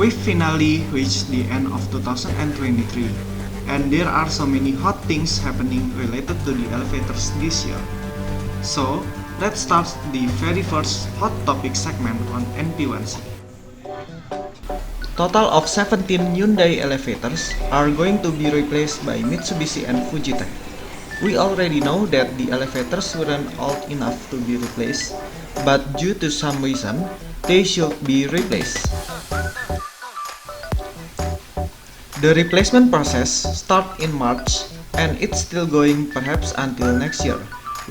We've finally reached the end of 2023, and there are so many hot things happening related to the elevators this year. So, let's start the very first hot topic segment on NP1C. Total of 17 Hyundai elevators are going to be replaced by Mitsubishi and Fujitec. We already know that the elevators weren't old enough to be replaced, but due to some reason, they should be replaced. The replacement process starts in March and it's still going perhaps until next year,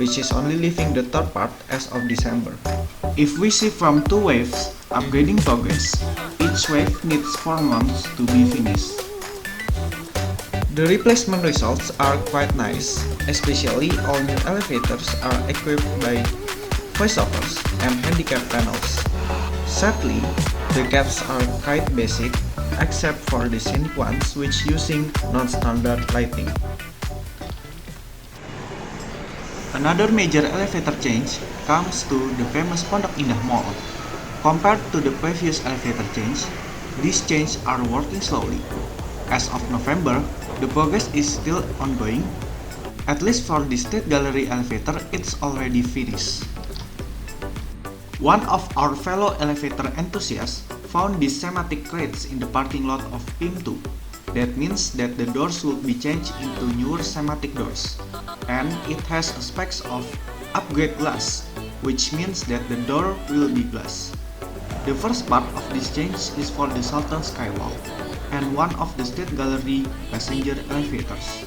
which is only leaving the third part as of December. If we see from two waves upgrading progress, each wave needs 4 months to be finished. The replacement results are quite nice, especially all new elevators are equipped by voiceovers and handicap panels. Sadly, the cabs are quite basic, except for the scenic ones which using non-standard lighting. Another major elevator change comes to the famous Pondok Indah Mall. Compared to the previous elevator change, these changes are working slowly. As of November, the progress is still ongoing. At least for the State Gallery elevator, it's already finished. One of our fellow elevator enthusiasts found these thematic crates in the parking lot of PIM2. That means that the doors will be changed into newer thematic doors, and it has aspects of upgrade glass, which means that the door will be glass. The first part of this change is for the Sultan Skywalk and one of the State Gallery passenger elevators.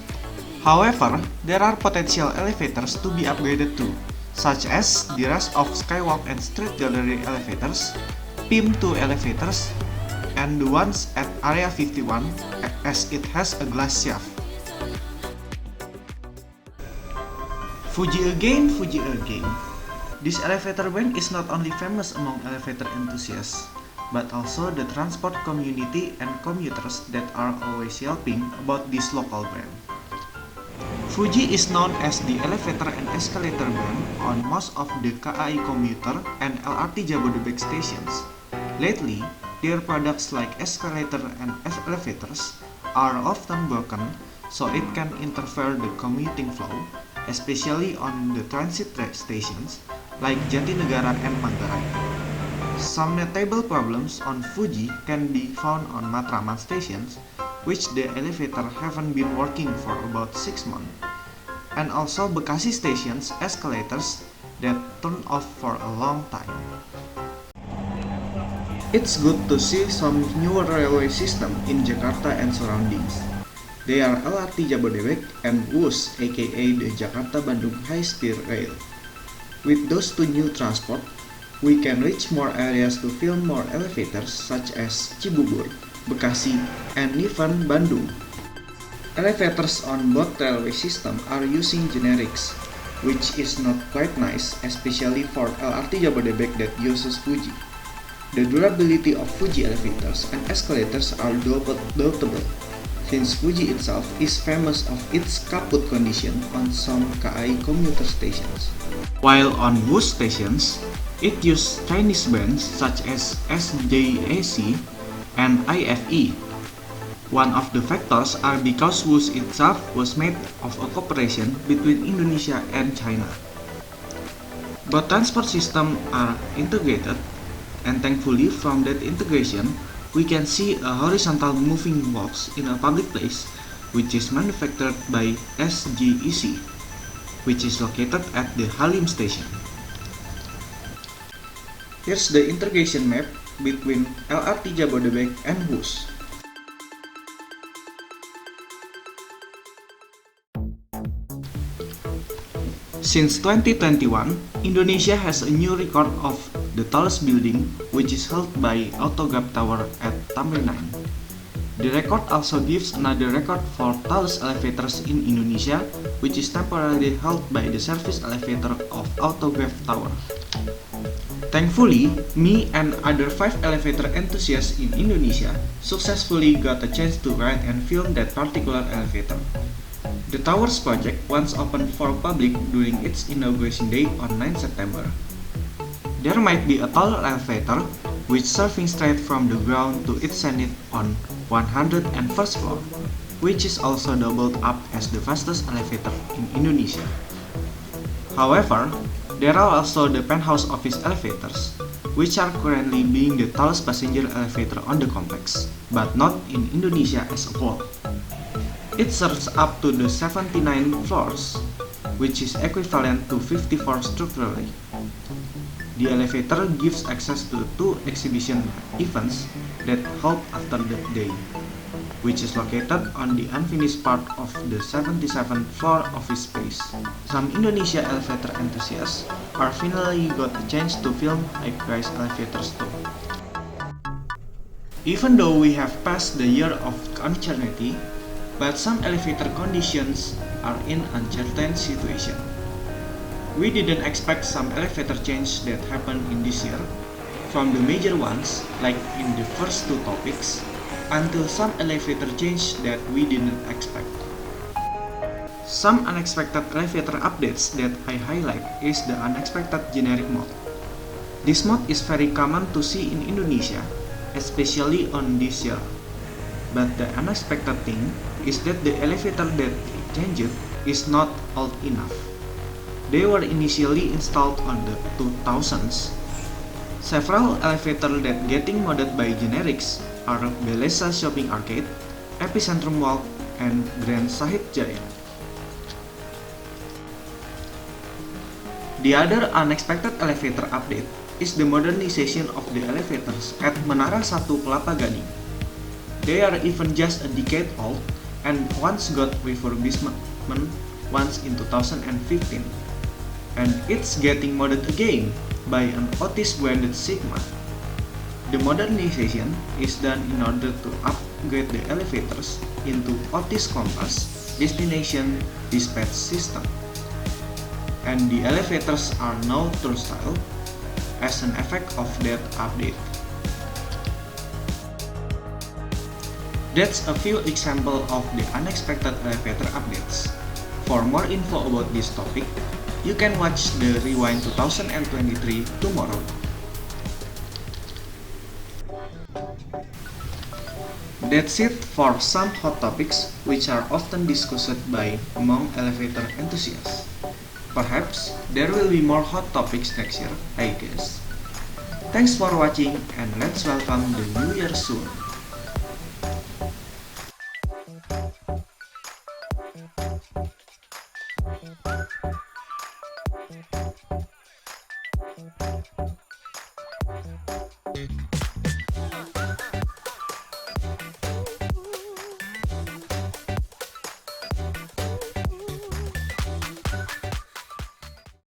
However, there are potential elevators to be upgraded too, such as the rest of Skywalk and Street Gallery elevators, PIM2 elevators, and the ones at Area 51 as it has a glass shaft. Fuji again, Fuji again. This elevator brand is not only famous among elevator enthusiasts, but also the transport community and commuters that are always yelping about this local brand. Fuji is known as the elevator and escalator brand on most of the KAI commuter and LRT Jabodebek stations. Lately, their products like escalator and elevators are often broken, so it can interfere the commuting flow, especially on the transit stations like Jatinegara and Manggarai. Some notable problems on Fuji can be found on Matraman stations, which the elevator haven't been working for about 6 months, and also Bekasi station's escalators that turned off for a long time. It's good to see some newer railway system in Jakarta and surroundings. They are LRT Jabodebek and WUS aka the Jakarta-Bandung High Speed Rail. With those two new transport, we can reach more areas to film more elevators such as Cibubur, Bekasi, and even Bandung. Elevators on both railway systems are using generics, which is not quite nice, especially for LRT Jabodebek that uses Fuji. The durability of Fuji elevators and escalators are doubtable, since Fuji itself is famous of its kaput condition on some KAI commuter stations. While on WUS stations, it uses Chinese brands such as SJAC and IFE. One of the factors are because WUS itself was made of a cooperation between Indonesia and China. Both transport systems are integrated, and thankfully from that integration, we can see a horizontal moving box in a public place, which is manufactured by SJEC, which is located at the Halim station. Here's the integration map between LRT Jabodebek and WUS. Since 2021, Indonesia has a new record of the tallest building, which is held by Autogap Tower at Tamrin 9. The record also gives another record for tallest elevators in Indonesia, which is temporarily held by the service elevator of Autogap Tower. Thankfully, me and other 5 elevator enthusiasts in Indonesia successfully got a chance to ride and film that particular elevator. The Towers project once opened for public during its inauguration day on 9 September. There might be a taller elevator, which serving straight from the ground to its zenith on 101st floor, which is also doubled up as the fastest elevator in Indonesia. However, there are also the penthouse office elevators, which are currently being the tallest passenger elevator on the complex, but not in Indonesia as a whole. It serves up to the 79 floors, which is equivalent to 54 structurally. The elevator gives access to two exhibition events that hold after that day, which is located on the unfinished part of the 77th floor office space. Some Indonesia elevator enthusiasts are finally got the chance to film high-rise elevators too. Even though we have passed the year of uncertainty, but some elevator conditions are in uncertain situation. We didn't expect some elevator change that happened in this year, from the major ones, like in the first two topics, until some elevator change that we didn't expect. Some unexpected elevator updates that I highlight is the unexpected generic mode. This mode is very common to see in Indonesia, especially on this year. But the unexpected thing is that the elevator that changed is not old enough. They were initially installed on the 2000s. Several elevators that getting modded by generics are Beleza Shopping Arcade, Epicentrum Walk, and Grand Sahid Jaya. The other unexpected elevator update is the modernization of the elevators at Menara 1 Kelapa Gading. They are even just a decade old and once got refurbishment once in 2015. And it's getting modded again by an Otis branded Sigma. The modernization is done in order to upgrade the elevators into Otis Compass destination dispatch system. And the elevators are now turnstile as an effect of that update. That's a few examples of the unexpected elevator updates. For more info about this topic, you can watch the Rewind 2023 tomorrow. That's it for some hot topics which are often discussed by among elevator enthusiasts. Perhaps there will be more hot topics next year, I guess. Thanks for watching and let's welcome the new year soon. Thank you.